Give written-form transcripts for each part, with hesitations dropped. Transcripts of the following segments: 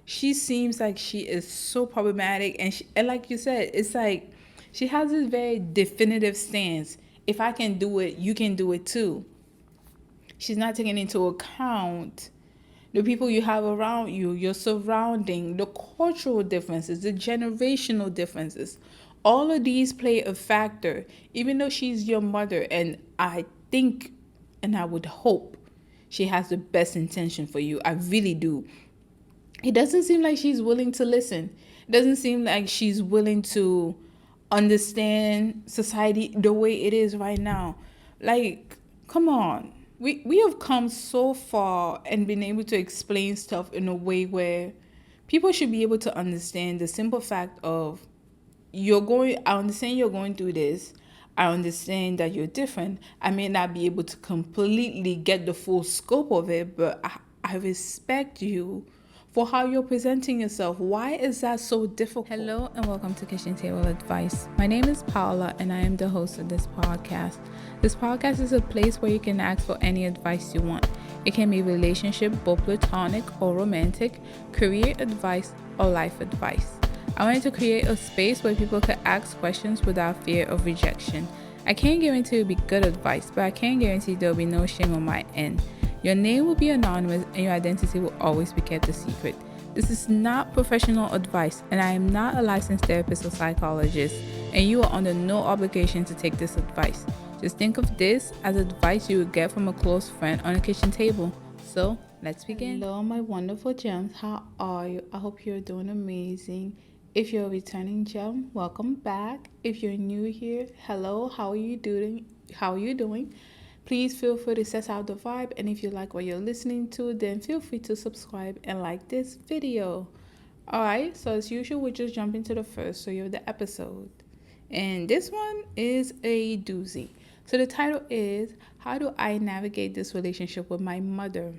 She seems like she is so problematic, and like you said, it's like she has this very definitive stance. If I can do it, you can do it too. She's not taking into account the people you have around you, your surrounding, the cultural differences, the generational differences. All of these play a factor, even though she's your mother. And I think, and I would hope, she has the best intention for you. I really do. It doesn't seem like she's willing to listen. It doesn't seem like she's willing to understand society the way it is right now. Like, come on. We have come so far and been able to explain stuff in a way where people should be able to understand the simple fact of I understand you're going through this. I understand that you're different. I may not be able to completely get the full scope of it, but I respect you for how you're presenting yourself. Why is that so difficult? Hello and welcome to Kitchen Table Advice. My name is Paula and I am the host of this podcast. This podcast is a place where you can ask for any advice you want. It can be relationship, both platonic or romantic, career advice, or life advice. I wanted to create a space where people could ask questions without fear of rejection. I can't guarantee it'll be good advice, but I can guarantee there'll be no shame on my end. Your name will be anonymous and your identity will always be kept a secret. This is not professional advice, and I am not a licensed therapist or psychologist, and you are under no obligation to take this advice. Just think of this as advice you would get from a close friend on a kitchen table. So, let's begin. Hello, my wonderful gems. How are you? I hope you're doing amazing. If you're a returning gem, welcome back. If you're new here, hello, how are you doing? Please feel free to set out the vibe, and if you like what you're listening to, then feel free to subscribe and like this video. Alright, so as usual, we'll just jump into the first story of the episode. And this one is a doozy. So the title is, How Do I Navigate This Relationship with My Mother?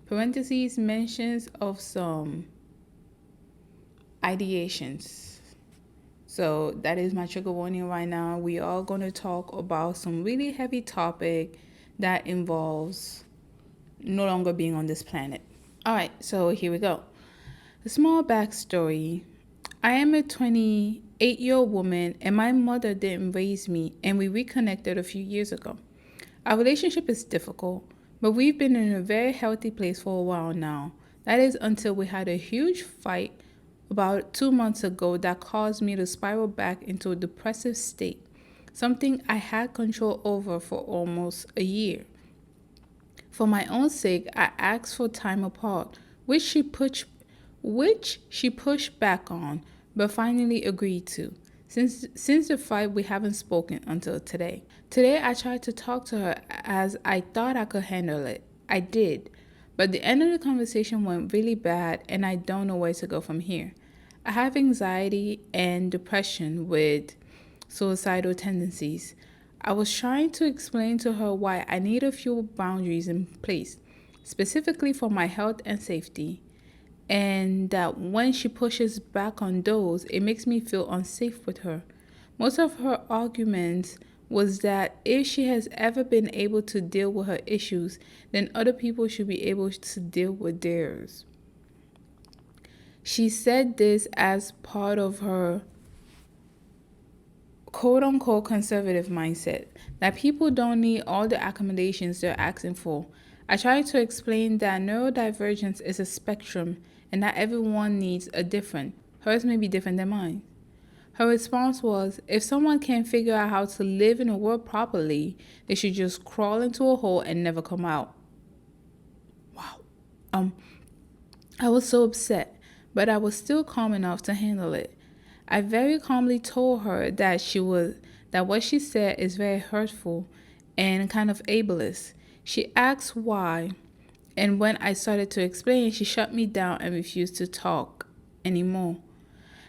Parentheses mentions of some ideations. So that is my trigger warning right now. We are going to talk about some really heavy topic that involves no longer being on this planet. All right, so here we go. A small backstory. I am a 28-year-old woman and my mother didn't raise me, and we reconnected a few years ago. Our relationship is difficult, but we've been in a very healthy place for a while now. That is until we had a huge fight about 2 months ago that caused me to spiral back into a depressive state, something I had control over for almost a year. For my own sake, I asked for time apart, which she pushed back on, but finally agreed to. Since the fight, we haven't spoken until today. Today, I tried to talk to her as I thought I could handle it. I did, but the end of the conversation went really bad, and I don't know where to go from here. I have anxiety and depression with suicidal tendencies. I was trying to explain to her why I need a few boundaries in place, specifically for my health and safety, and that when she pushes back on those, it makes me feel unsafe with her. Most of her arguments was that if she has ever been able to deal with her issues, then other people should be able to deal with theirs. She said this as part of her quote-unquote conservative mindset, that people don't need all the accommodations they're asking for. I tried to explain that neurodivergence is a spectrum and that everyone needs a different. Hers may be different than mine. Her response was, if someone can't figure out how to live in a world properly, they should just crawl into a hole and never come out. Wow. I was so upset, but I was still calm enough to handle it. I very calmly told her that what she said is very hurtful and kind of ableist. She asked why, and when I started to explain, she shut me down and refused to talk anymore.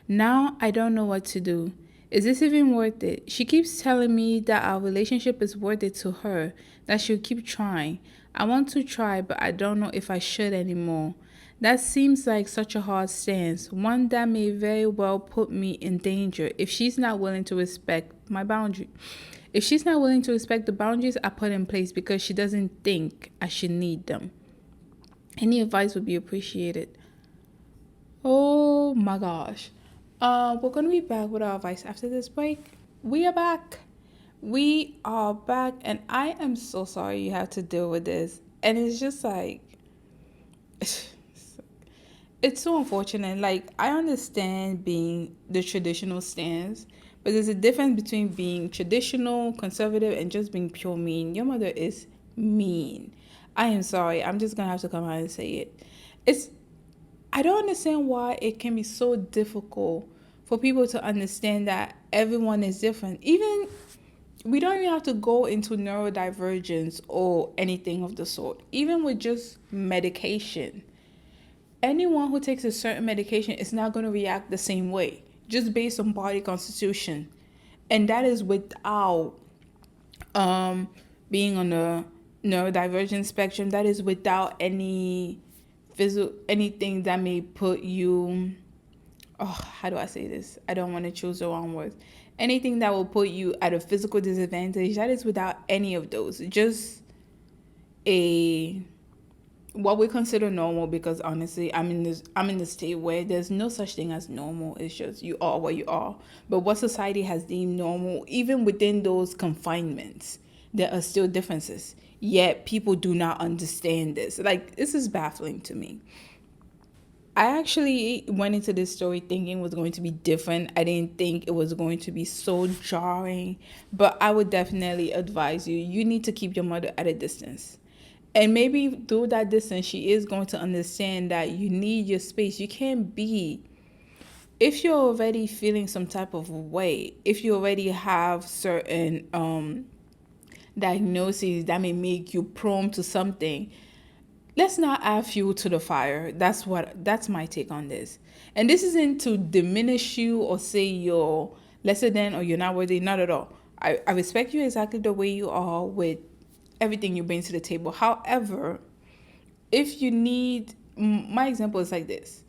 Now I don't know what to do. Is this even worth it? She keeps telling me that our relationship is worth it to her, that she'll keep trying. I want to try, but I don't know if I should anymore. That seems like such a hard stance, one that may very well put me in danger if she's not willing to respect my boundary. If she's not willing to respect the boundaries I put in place because she doesn't think I should need them. Any advice would be appreciated. My gosh. We're gonna be back with our advice after this break. We are back. We are back, and I am so sorry you have to deal with this. And it's just like it's so unfortunate. Like, I understand being the traditional stance, but there's a difference between being traditional, conservative, and just being pure mean. Your mother is mean. I am sorry. I'm just gonna have to come out and say it. It's I don't understand why it can be so difficult for people to understand that everyone is different. Even we don't even have to go into neurodivergence or anything of the sort. Even with just medication, anyone who takes a certain medication is not going to react the same way just based on body constitution, and that is without um being on the neurodivergent spectrum. That is without any physical anything that may put you, oh, how do I say this? I don't want to choose the wrong words. Anything that will put you at a physical disadvantage, that is without any of those. Just a what we consider normal, because honestly I'm in the state where there's no such thing as normal. It's just you are what you are. But what society has deemed normal, even within those confinements, there are still differences. Yet people do not understand this. Like, this is baffling to me. I actually went into this story thinking it was going to be different. I didn't think it was going to be so jarring, but I would definitely advise you, you need to keep your mother at a distance. And maybe through that distance, she is going to understand that you need your space. You can't be, if you're already feeling some type of way, if you already have certain diagnoses that may make you prone to something, let's not add fuel to the fire. That's my take on this. And this isn't to diminish you or say you're lesser than or you're not worthy. Not at all. I respect you exactly the way you are with everything you bring to the table. However, if you need, my example is like this.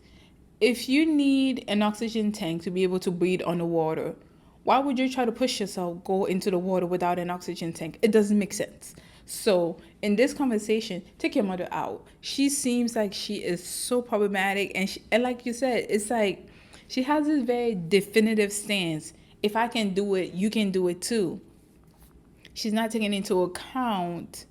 If you need an oxygen tank to be able to breathe underwater, why would you try to push yourself go into the water without an oxygen tank? It doesn't make sense. So in this conversation, take your mother out. She seems like she is so problematic, and like you said, it's like she has this very definitive stance. If I can do it, you can do it too. She's not taking into account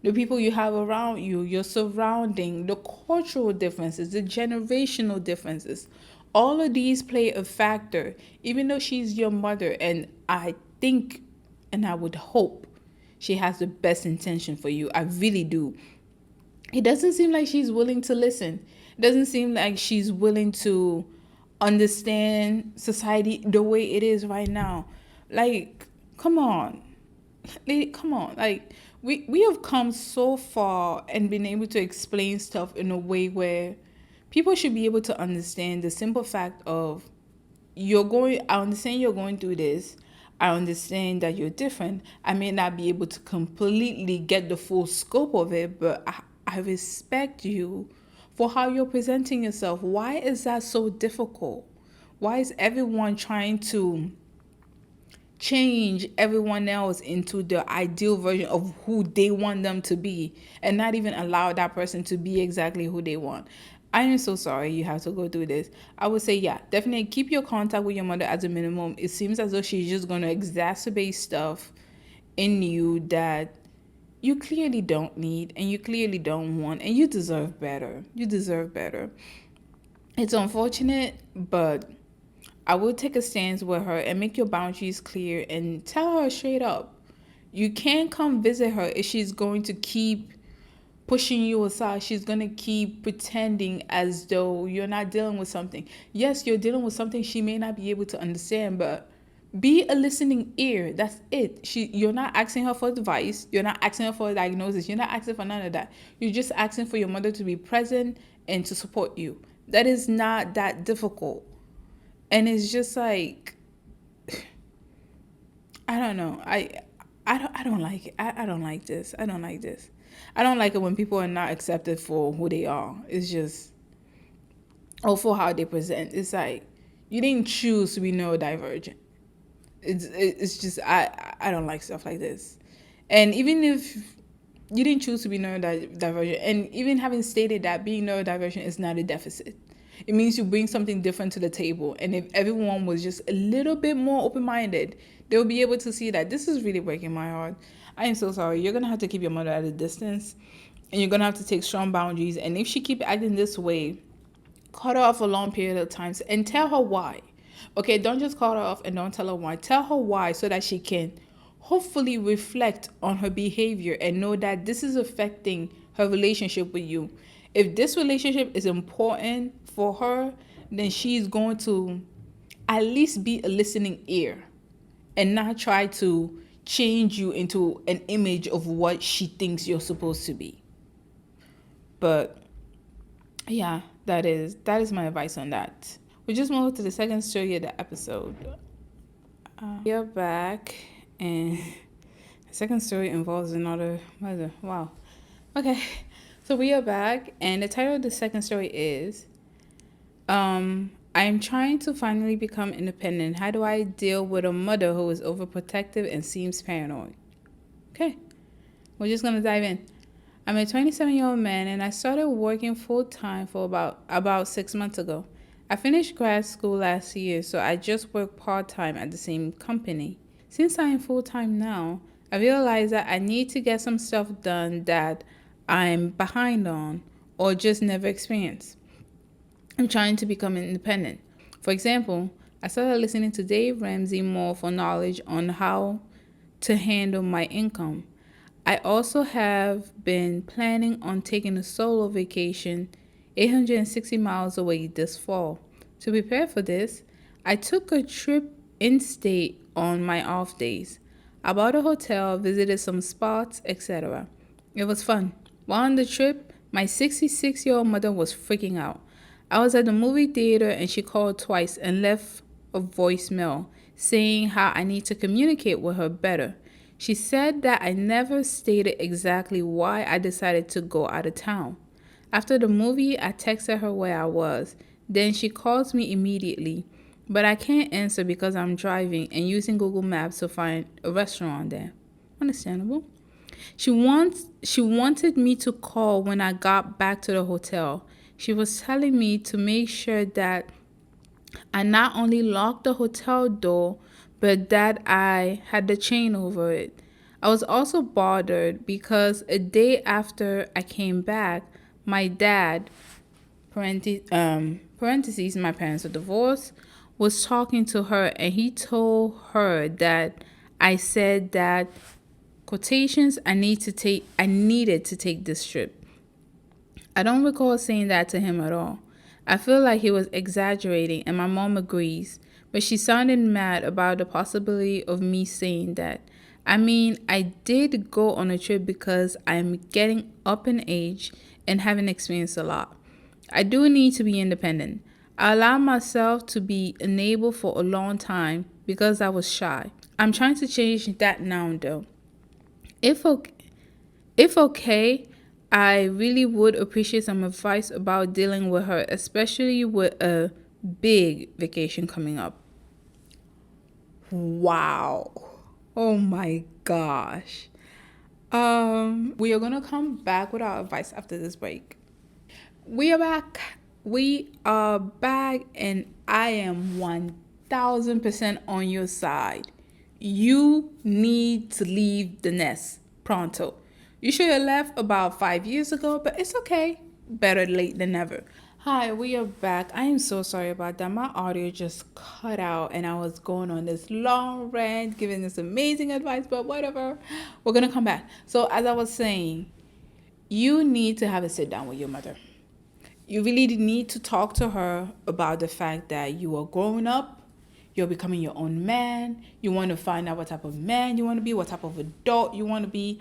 the people you have around you, your surrounding, the cultural differences, the generational differences. All of these play a factor, even though she's your mother. And I think, and I would hope, she has the best intention for you. I really do. It doesn't seem like she's willing to listen. It doesn't seem like she's willing to understand society the way it is right now. Like, come on. Come on. Like, we have come so far and been able to explain stuff in a way where people should be able to understand the simple fact of I understand you're going through this. I understand that you're different. I may not be able to completely get the full scope of it, but I respect you for how you're presenting yourself. Why is that so difficult? Why is everyone trying to change everyone else into the ideal version of who they want them to be and not even allow that person to be exactly who they want? I am so sorry you have to go through this. I would say, yeah, definitely keep your contact with your mother as a minimum. It seems as though she's just going to exacerbate stuff in you that you clearly don't need and you clearly don't want, and you deserve better. You deserve better. It's unfortunate, but I would take a stance with her and make your boundaries clear and tell her straight up. You can't come visit her if she's going to keep pushing you aside. She's going to keep pretending as though you're not dealing with something. Yes, you're dealing with something she may not be able to understand, but be a listening ear. That's it. You're not asking her for advice. You're not asking her for a diagnosis. You're not asking for none of that. You're just asking for your mother to be present and to support you. That is not that difficult. And it's just like, I don't know. I don't like it. I don't like this. I don't like this. I don't like it when people are not accepted for who they are. It's just, or for how they present. It's like, you didn't choose to be neurodivergent. It's just, I don't like stuff like this. And even if you didn't choose to be neurodivergent, and even having stated that being neurodivergent is not a deficit, It means you bring something different to the table. And if everyone was just a little bit more open-minded, they'll be able to see that this is really breaking my heart. I am so sorry. You're going to have to keep your mother at a distance, and you're going to have to take strong boundaries. And if she keep acting this way, cut her off a long period of time and tell her why. Okay, don't just cut her off and don't tell her why. Tell her why so that she can hopefully reflect on her behavior and know that this is affecting her relationship with you. If this relationship is important for her, then she's going to at least be a listening ear and not try to change you into an image of what she thinks you're supposed to be. But yeah, that is my advice on that. We just moved to the second story of the episode. We are back, and the second story involves another mother. Wow. Okay, so we are back, and the title of the second story is I'm trying to finally become independent. How do I deal with a mother who is overprotective and seems paranoid? Okay, we're just gonna dive in. I'm a 27-year-old man, and I started working full-time for about 6 months ago. I finished grad school last year, so I just work part-time at the same company. Since I am full-time now, I realized that I need to get some stuff done that I'm behind on or just never experienced. I'm trying to become independent. For example, I started listening to Dave Ramsey more for knowledge on how to handle my income. I also have been planning on taking a solo vacation 860 miles away this fall. To prepare for this, I took a trip in state on my off days. I bought a hotel, visited some spots, etc. It was fun. While on the trip, my 66-year-old mother was freaking out. I was at the movie theater and she called twice and left a voicemail saying how I need to communicate with her better. She said that I never stated exactly why I decided to go out of town. After the movie, I texted her where I was. Then she calls me immediately, but I can't answer because I'm driving and using Google Maps to find a restaurant there. Understandable. She wanted me to call when I got back to the hotel. She was telling me to make sure that I not only locked the hotel door, but that I had the chain over it. I was also bothered because a day after I came back, my dad, parentheses, my parents are divorced, was talking to her and he told her that I said that quotations I needed to take this trip. I don't recall saying that to him at all. I feel like he was exaggerating, and my mom agrees, but she sounded mad about the possibility of me saying that. I mean, I did go on a trip because I'm getting up in age and haven't experienced a lot. I do need to be independent. I allowed myself to be enabled for a long time because I was shy. I'm trying to change that now, though. If okay, I really would appreciate some advice about dealing with her, especially with a big vacation coming up. Wow. Oh my gosh. We are gonna come back with our advice after this break. We are back. We are back, and I am 1000% on your side. You need to leave the nest pronto. You should have left about 5 years ago, but it's okay. Better late than never. Hi, we are back. I am so sorry about that. My audio just cut out and I was going on this long rant, giving this amazing advice, but whatever. We're going to come back. So, as I was saying, you need to have a sit down with your mother. You really need to talk to her about the fact that you are growing up, you're becoming your own man, you want to find out what type of man you want to be, what type of adult you want to be,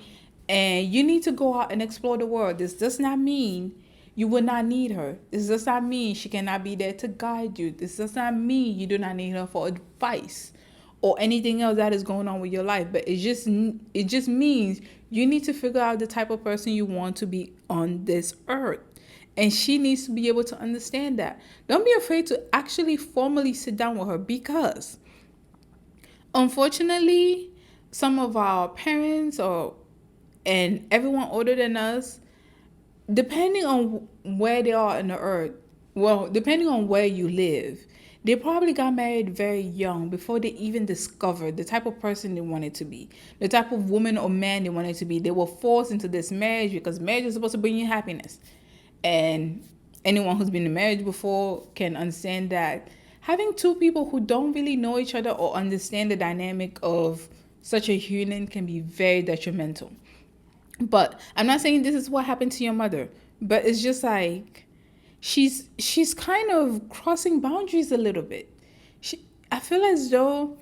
and you need to go out and explore the world. This does not mean you would not need her. This does not mean she cannot be there to guide you. This does not mean you do not need her for advice or anything else that is going on with your life. But it just means you need to figure out the type of person you want to be on this earth. And she needs to be able to understand that. Don't be afraid to actually formally sit down with her, because unfortunately, some of our parents and everyone older than us, depending on where they are in the earth, Well, depending on where you live, they probably got married very young before they even discovered the type of person they wanted to be, the type of woman or man they wanted to be. They were forced into this marriage because marriage is supposed to bring you happiness. And anyone who's been in marriage before can understand that having two people who don't really know each other or understand the dynamic of such a union can be very detrimental. But I'm not saying this is what happened to your mother, but it's just like she's kind of crossing boundaries a little bit. I feel as though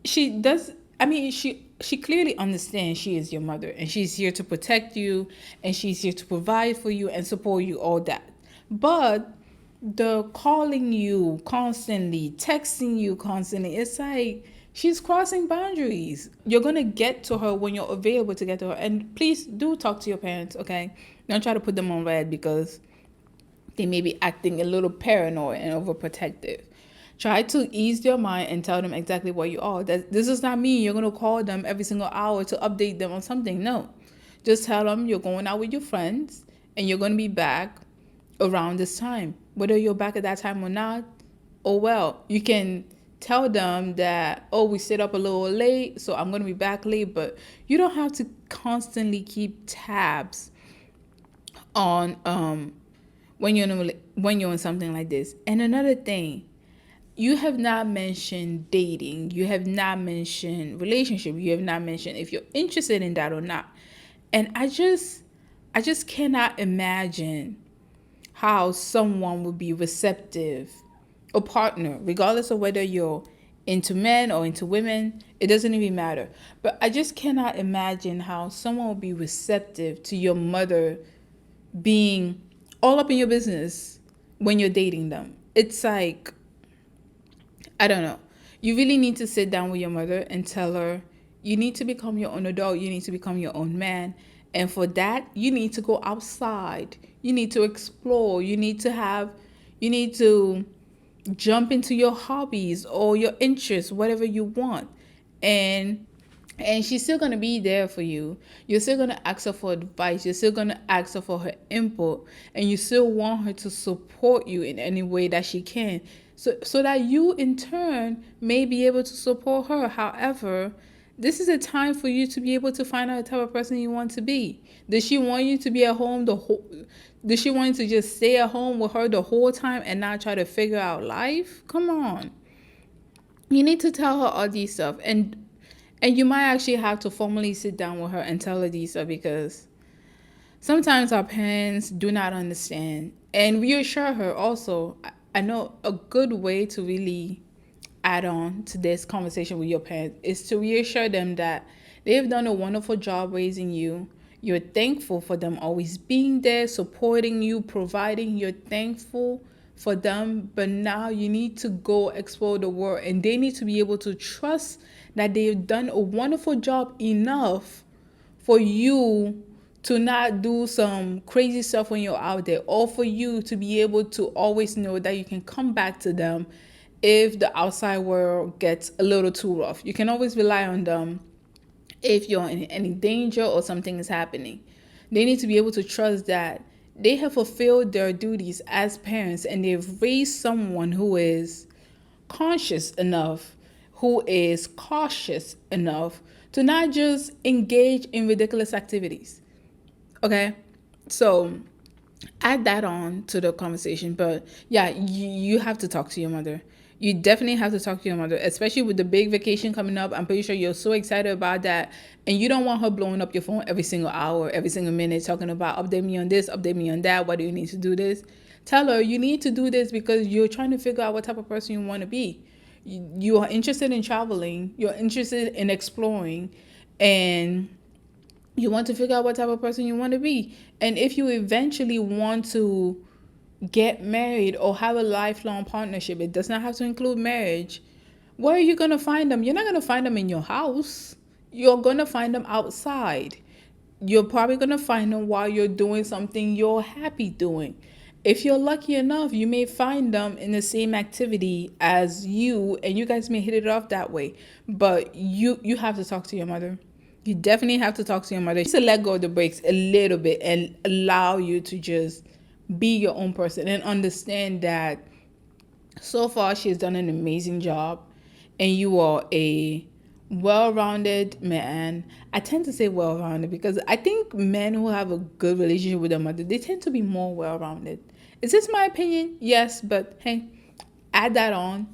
she does. I mean, she clearly understands she is your mother and she's here to protect you and she's here to provide for you and support you, all that. But the calling you constantly, texting you constantly, it's like she's crossing boundaries. You're gonna get to her when you're available to get to her. And please do talk to your parents, okay? Don't try to put them on red because they may be acting a little paranoid and overprotective. Try to ease their mind and tell them exactly where you are. That this does not mean you're going to call them every single hour to update them on something. No. Just tell them you're going out with your friends and you're going to be back around this time. Whether you're back at that time or not, oh well. You can tell them that, oh, we stayed up a little late, so I'm going to be back late. But you don't have to constantly keep tabs on when you're in something like this. And another thing, you have not mentioned dating. You have not mentioned relationship. You have not mentioned if you're interested in that or not. And I just cannot imagine how someone would be receptive, a partner, regardless of whether you're into men or into women, it doesn't even matter. But I just cannot imagine how someone would be receptive to your mother being all up in your business when you're dating them. It's like, I don't know. You really need to sit down with your mother and tell her you need to become your own adult. You need to become your own man. And for that, you need to go outside. You need to explore. You need to jump into your hobbies or your interests, whatever you want. And she's still going to be there for you. You're still going to ask her for advice. You're still going to ask her for her input. And you still want her to support you in any way that she can. So that you, in turn, may be able to support her. However, this is a time for you to be able to find out the type of person you want to be. Does she want you to be at home does she want you to just stay at home with her the whole time and not try to figure out life? Come on. You need to tell her all these stuff. And you might actually have to formally sit down with her and tell her these stuff because sometimes our parents do not understand. And reassure her also. I know a good way to really add on to this conversation with your parents is to reassure them that they've done a wonderful job raising you. You're thankful for them always being there, supporting you, providing. You're thankful for them, but now you need to go explore the world and they need to be able to trust that they've done a wonderful job enough for you to not do some crazy stuff when you're out there, or for you to be able to always know that you can come back to them if the outside world gets a little too rough. You can always rely on them if you're in any danger or something is happening. They need to be able to trust that they have fulfilled their duties as parents and they've raised someone who is conscious enough, who is cautious enough to not just engage in ridiculous activities. Okay? So add that on to the conversation. But yeah, you have to talk to your mother. You definitely have to talk to your mother, especially with the big vacation coming up. I'm pretty sure you're so excited about that. And you don't want her blowing up your phone every single hour, every single minute, talking about update me on this, update me on that. Why do you need to do this? Tell her you need to do this because you're trying to figure out what type of person you want to be. You are interested in traveling. You're interested in exploring. And you want to figure out what type of person you want to be. And if you eventually want to get married or have a lifelong partnership, it does not have to include marriage. Where are you going to find them? You're not going to find them in your house. You're going to find them outside. You're probably going to find them while you're doing something you're happy doing. If you're lucky enough, you may find them in the same activity as you, and you guys may hit it off that way. But you have to talk to your mother. You definitely have to talk to your mother to let go of the brakes a little bit and allow you to just be your own person and understand that so far she's done an amazing job and you are a well-rounded man. I tend to say well-rounded because I think men who have a good relationship with their mother, they tend to be more well-rounded. Is this my opinion? Yes, but hey, add that on.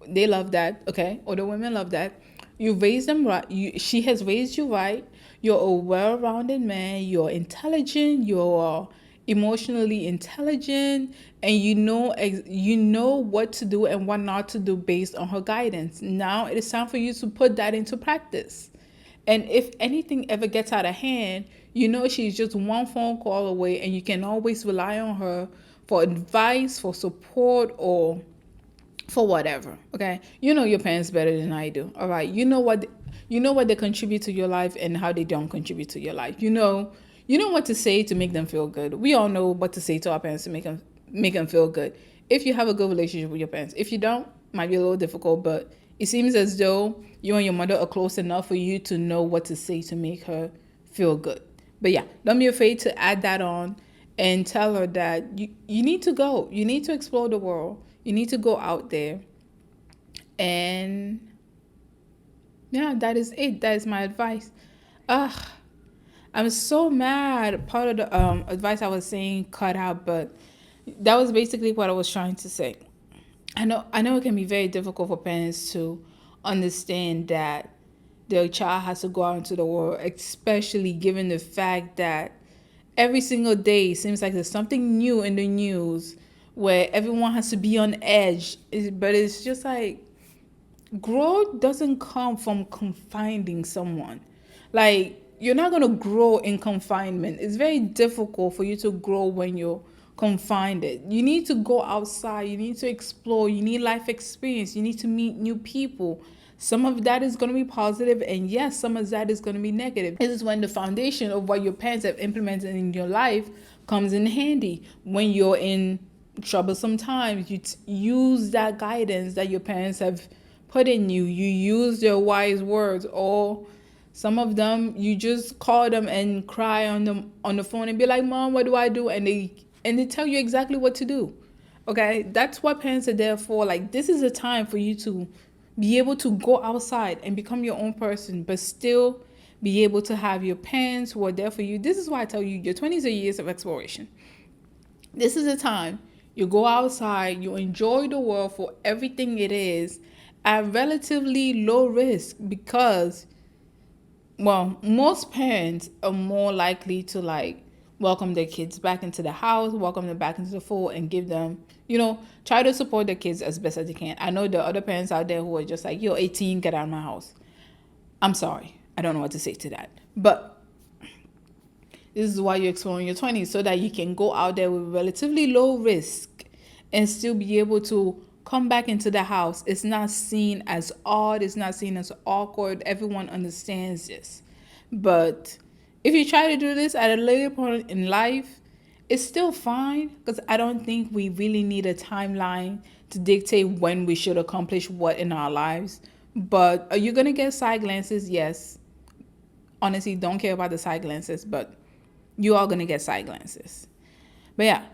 They love that, okay? Or the women love that. You raised them right. She has raised you right. You're a well-rounded man. You're intelligent. You're emotionally intelligent, and you know what to do and what not to do based on her guidance. Now it is time for you to put that into practice. And if anything ever gets out of hand, you know she's just one phone call away, and you can always rely on her for advice, for support, or for whatever. Okay, you know your parents better than I do. All right, you know what they contribute to your life and how they don't contribute to your life. You know what to say to make them feel good. We all know what to say to our parents to make them feel good. If you have a good relationship with your parents, if you don't, might be a little difficult, but it seems as though you and your mother are close enough for you to know what to say to make her feel good. But yeah, don't be afraid to add that on and tell her that you need to go. You need to explore the world. You need to go out there. And yeah, that is it. That is my advice. Ugh, I'm so mad. Part of the advice I was saying cut out, but that was basically what I was trying to say. I know it can be very difficult for parents to understand that their child has to go out into the world, especially given the fact that every single day seems like there's something new in the news where everyone has to be on edge. But it's just like growth doesn't come from confining someone. Like, you're not going to grow in confinement. It's very difficult for you to grow when you're confined. You need to go outside. You need to explore. You need life experience. You need to meet new people. Some of that is going to be positive, and yes, some of that is going to be negative. This is when the foundation of what your parents have implemented in your life comes in handy. When you're in troublesome times, you use that guidance that your parents have put in you. You use their wise words, or some of them you just call them and cry on the phone and be like, "Mom, what do I do?" And they tell you exactly what to do. Okay, that's what parents are there for. Like, this is a time for you to be able to go outside and become your own person, but still be able to have your parents who are there for you. This is why I tell you, your 20s are years of exploration. This is a time you go outside, you enjoy the world for everything it is at relatively low risk, because, well, most parents are more likely to like welcome their kids back into the house, welcome them back into the fold, and give them, try to support their kids as best as they can. I know there are other parents out there who are just like, "Yo, 18, get out of my house." I'm sorry. I don't know what to say to that. But this is why you're exploring your 20s, so that you can go out there with relatively low risk and still be able to come back into the house. It's not seen as odd. It's not seen as awkward. Everyone understands this. But if you try to do this at a later point in life, it's still fine, because I don't think we really need a timeline to dictate when we should accomplish what in our lives. But are you going to get side glances? Yes. Honestly, don't care about the side glances, but you are going to get side glances. But yeah,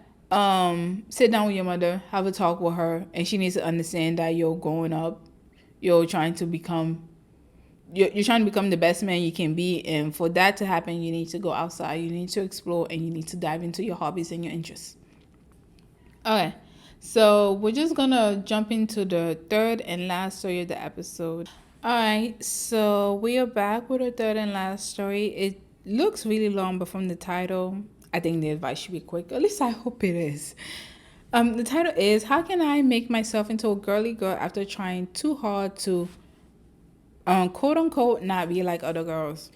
sit down with your mother, have a talk with her, and she needs to understand that you're growing up. You're trying to become you're trying to become the best man you can be, and for that to happen, you need to go outside, you need to explore, and you need to dive into your hobbies and your interests. Okay, so we're just gonna jump into the third and last story of the episode. All right, so we are back with our third and last story. It looks really long, but from the title, I think the advice should be quick. At least I hope it is. The title is, "How Can I Make Myself into a Girly Girl After Trying Too Hard to quote unquote not be like other girls?"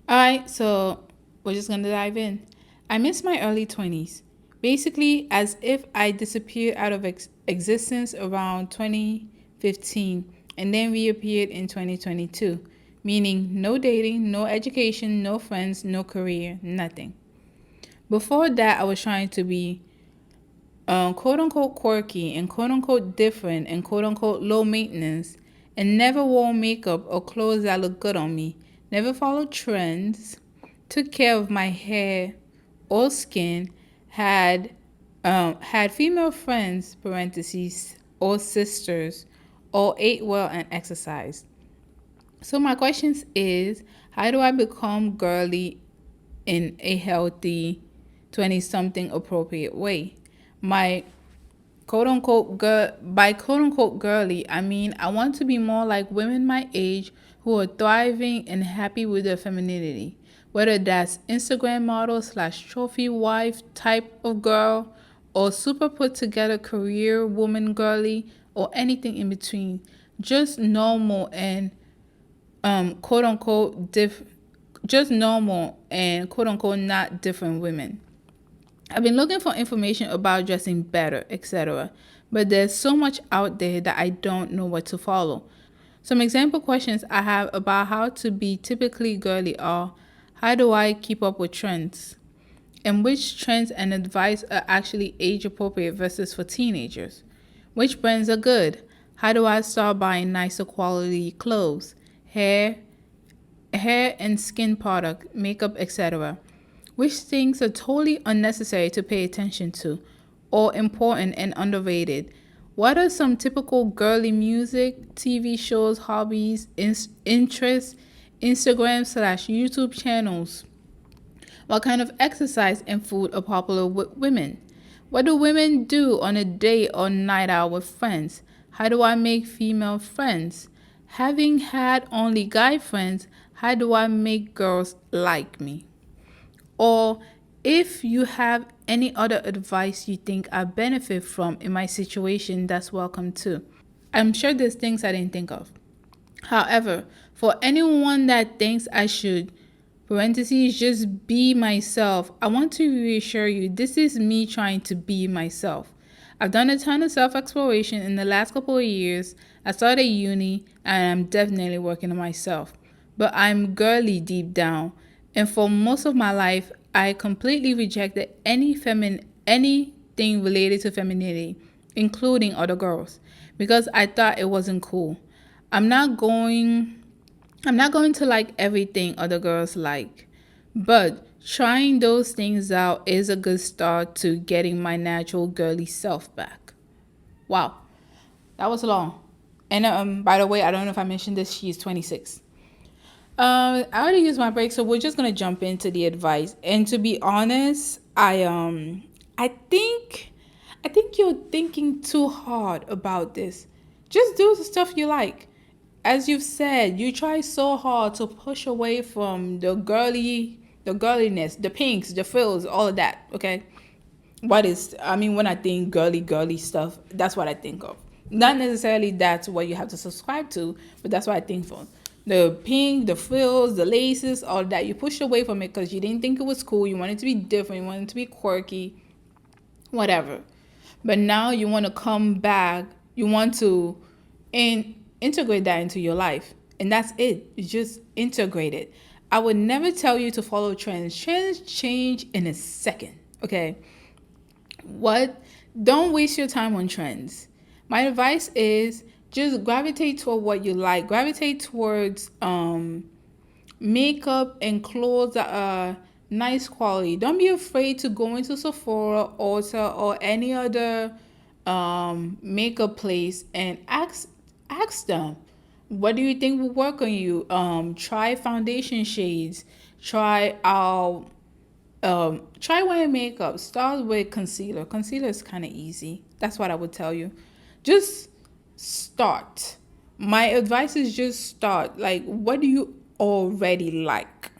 All right, so we're just gonna dive in. I miss my early 20s, basically as if I disappeared out of existence around 2015 and then reappeared in 2022, meaning no dating, no education, no friends, no career, nothing. Before that, I was trying to be quote unquote quirky and quote unquote different and quote unquote low maintenance, and never wore makeup or clothes that looked good on me, never followed trends, took care of my hair or skin, had Had female friends, parentheses, or sisters, or ate well and exercised. So my questions is, how do I become girly in a healthy 20 something appropriate way? My quote unquote girl, by quote unquote girly, I mean I want to be more like women my age who are thriving and happy with their femininity. Whether that's Instagram model slash trophy wife type of girl, or super put together career woman girly, or anything in between. Just normal and quote unquote just normal and quote unquote not different women. I've been looking for information about dressing better, etc. But there's so much out there that I don't know what to follow. Some example questions I have about how to be typically girly are: how do I keep up with trends? And which trends and advice are actually age appropriate versus for teenagers? Which brands are good? How do I start buying nicer quality clothes, hair and skin product, makeup, etc.? Which things are totally unnecessary to pay attention to, or important and underrated? What are some typical girly music, TV shows, hobbies, interests, Instagram slash YouTube channels? What kind of exercise and food are popular with women? What do women do on a date or night out with friends? How do I make female friends? Having had only guy friends, how do I make girls like me? Or if you have any other advice you think I benefit from in my situation, that's welcome too. I'm sure there's things I didn't think of. However, for anyone that thinks I should, parentheses, just be myself, I want to reassure you this is me trying to be myself. I've done a ton of self exploration in the last couple of years. I started uni and I'm definitely working on myself. But I'm girly deep down. And for most of my life, I completely rejected anything related to femininity, including other girls, because I thought it wasn't cool. I'm not going I'm not going to like everything other girls like, but trying those things out is a good start to getting my natural girly self back. Wow, that was long. And by the way, I don't know if I mentioned this, she's 26. I already used my break, so we're just gonna jump into the advice. And to be honest, I think you're thinking too hard about this. Just do the stuff you like. As you've said, you try so hard to push away from the girliness, the pinks, the frills, all of that. Okay, when I think girly stuff, that's what I think of. Not necessarily that's what you have to subscribe to, but that's what I think for. The pink, the frills, the laces, all that. You pushed away from it because you didn't think it was cool. You wanted to be different. You wanted to be quirky, whatever. But now you want to come back. You want to integrate that into your life. And that's it. You just integrate it. I would never tell you to follow trends. Trends change in a second. Okay. What? Don't waste your time on trends. My advice is just gravitate toward what you like. Gravitate towards makeup and clothes that are nice quality. Don't be afraid to go into Sephora, Ulta, or any other makeup place and ask them, what do you think will work on you? Try foundation shades. Try wearing makeup. Start with concealer. Concealer is kind of easy. That's what I would tell you. Just start. My advice is just start. Like, what do you already like?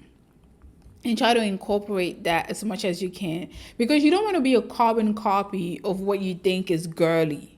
And try to incorporate that as much as you can. Because you don't want to be a carbon copy of what you think is girly.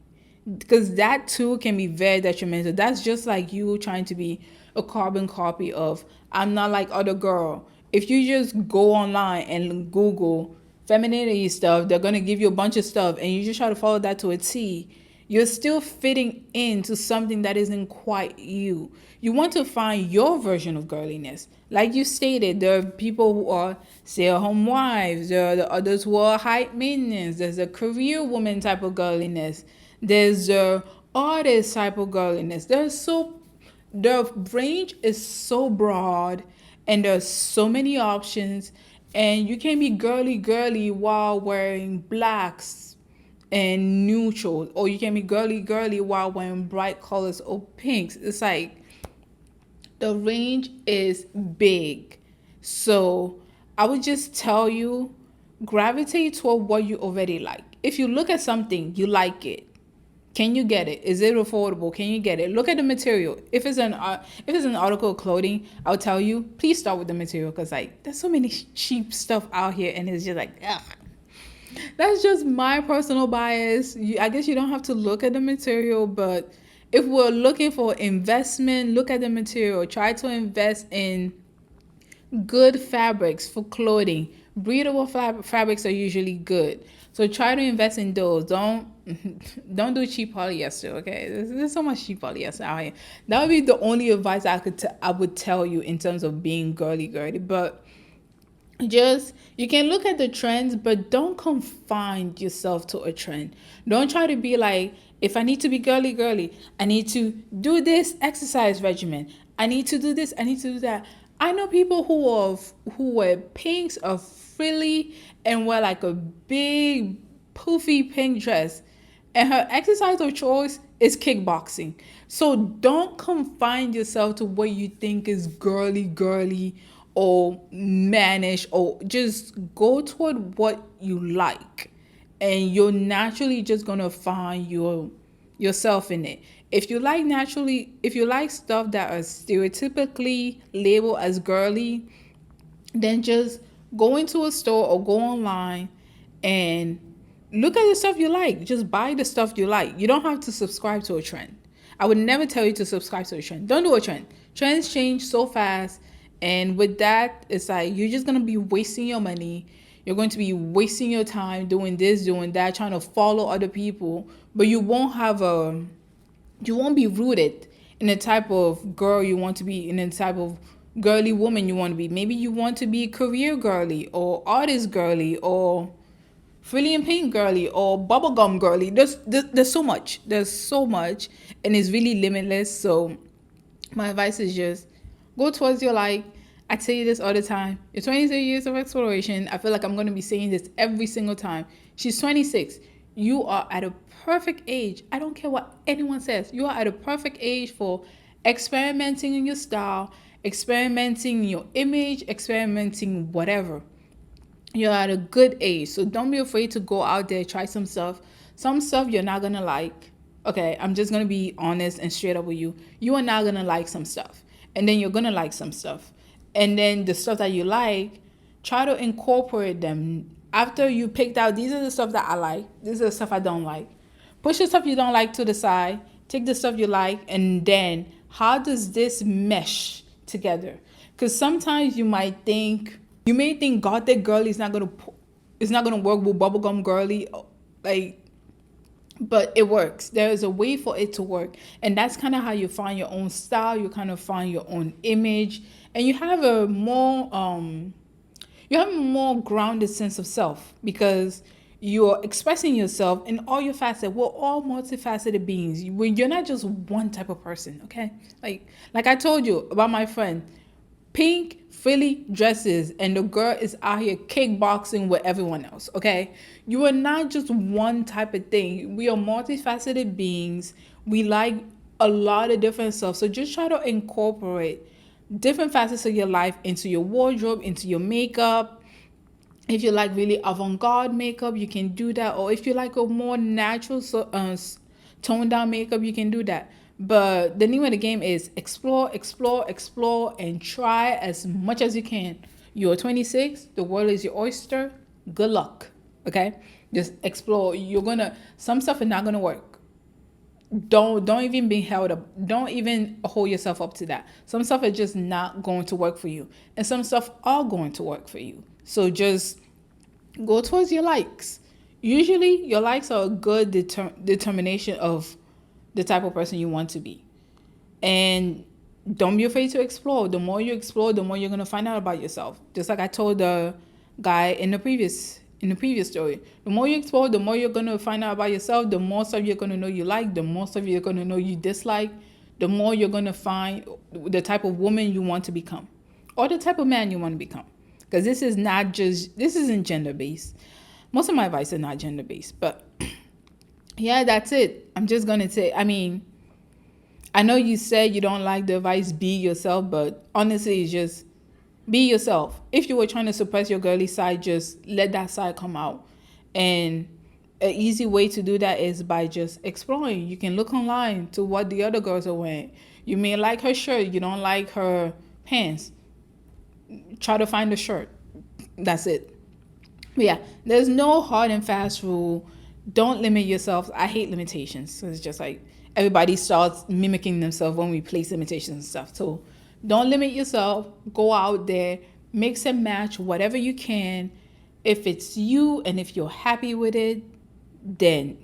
Because that too can be very detrimental. That's just like you trying to be a carbon copy of, I'm not like other girl. If you just go online and Google femininity stuff, they're going to give you a bunch of stuff and you just try to follow that to a T. You're still fitting into something that isn't quite you. You want to find your version of girliness. Like you stated, there are people who are stay-at-home wives. There are the others who are high maintenance. There's a career woman type of girliness. There's a artist type of girliness. The range is so broad and there's so many options, and you can be girly while wearing blacks, and neutrals, or you can be girly while wearing bright colors or pinks. It's like the range is big. So I would just tell you, gravitate toward what you already like. If you look at something, you like it. Can you get it? Is it affordable? Can you get it? Look at the material. If it's an article of clothing, I'll tell you, please start with the material, because like there's so many cheap stuff out here, and it's just like, ugh. That's just my personal bias. I guess you don't have to look at the material, but if we're looking for investment, look at the material. Try to invest in good fabrics for clothing. Breathable fabrics are usually good, so try to invest in those. Don't do cheap polyester. Okay, there's so much cheap polyester out here. That would be the only advice I would tell you in terms of being girly. But just, you can look at the trends, but don't confine yourself to a trend. Don't try to be like, if I need to be girly, I need to do this exercise regimen, I need to do this, I need to do that. I know people who wear pinks or frilly and wear like a big poofy pink dress, and her exercise of choice is kickboxing. So don't confine yourself to what you think is girly or mannish, or just go toward what you like, and you're naturally just gonna find yourself in it. If you like stuff that are stereotypically labeled as girly, then just go into a store or go online and look at the stuff you like. Just buy the stuff you like. You don't have to subscribe to a trend. I would never tell you to subscribe to a trend. Don't do a trend. Trends change so fast. And with that, it's like you're just going to be wasting your money. You're going to be wasting your time doing this, doing that, trying to follow other people. But you won't be rooted in the type of girl you want to be, in the type of girly woman you want to be. Maybe you want to be career girly, or artist girly, or frilly and pink girly, or bubblegum girly. There's so much. And it's really limitless. So my advice is just go towards your like. I tell you this all the time. Your 26 years of exploration. I feel like I'm going to be saying this every single time. She's 26. You are at a perfect age. I don't care what anyone says. You are at a perfect age for experimenting in your style, experimenting in your image, experimenting whatever. You're at a good age. So don't be afraid to go out there, try some stuff. Some stuff you're not going to like. Okay, I'm just going to be honest and straight up with you. You are not going to like some stuff. And then you're going to like some stuff. And then the stuff that you like, try to incorporate them. After you picked out, these are the stuff that I like, these are the stuff I don't like. Push the stuff you don't like to the side. Take the stuff you like, and then how does this mesh together? Because sometimes you may think gothic girly is not gonna work with bubblegum girly, like. But it works. There is a way for it to work. And that's kind of how you find your own style. You kind of find your own image. And you have a more grounded sense of self, because you're expressing yourself in all your facets. We're all multifaceted beings. You're not just one type of person, okay? Like I told you about my friend. Pink frilly dresses, and the girl is out here kickboxing with everyone else. Okay, you are not just one type of thing. We are multifaceted beings. We like a lot of different stuff. So just try to incorporate different facets of your life into your wardrobe, into your makeup. If you like really avant-garde makeup, you can do that. Or if you like a more natural, toned down makeup, you can do that. But the name of the game is explore, and try as much as you can. You're 26. The world is your oyster. Good luck. Okay? Just explore. Some stuff is not gonna work. Don't even be held up. Don't even hold yourself up to that. Some stuff is just not going to work for you, and some stuff are going to work for you. So just go towards your likes. Usually, your likes are a good determination of the type of person you want to be. And don't be afraid to explore. The more you explore, the more you're going to find out about yourself. Just like I told the guy in the previous story. The more you explore, the more you're going to find out about yourself. The more stuff you're going to know you like. The more stuff you're going to know you dislike. The more you're going to find the type of woman you want to become, or the type of man you want to become. Because this isn't gender based. Most of my advice is not gender based, but Yeah, that's it. I'm just gonna say, I mean, I know you said you don't like the advice be yourself, but honestly, it's just be yourself. If you were trying to suppress your girly side, just let that side come out. And an easy way to do that is by just exploring. You can look online to what the other girls are wearing. You may like her shirt, you don't like her pants. Try to find a shirt. That's it. But yeah, there's no hard and fast rule. Don't limit yourself. I hate limitations. So it's just like everybody starts mimicking themselves when we place limitations and stuff. So don't limit yourself. Go out there, mix and match whatever you can. If it's you and if you're happy with it, then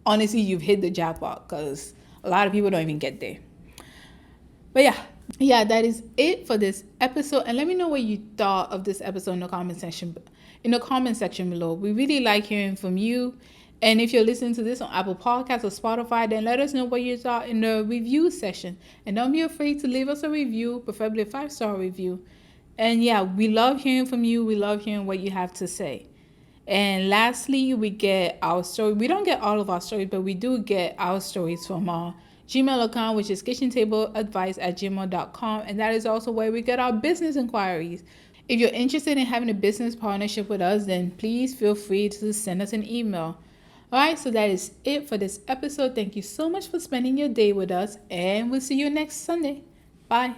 honestly, you've hit the jackpot because a lot of people don't even get there. But yeah, that is it for this episode. And let me know what you thought of this episode in the comment section. In the comment section below, we really like hearing from you. And if you're listening to this on Apple Podcasts or Spotify, then let us know what you thought in the review section. And don't be afraid to leave us a review, preferably a 5-star review. And yeah, we love hearing from you. We love hearing what you have to say. And lastly, we get our story. We don't get all of our stories, but we do get our stories from our Gmail account, which is kitchentableadvice@gmail.com. And that is also where we get our business inquiries. If you're interested in having a business partnership with us, then please feel free to send us an email. All right, so that is it for this episode. Thank you so much for spending your day with us, and we'll see you next Sunday. Bye.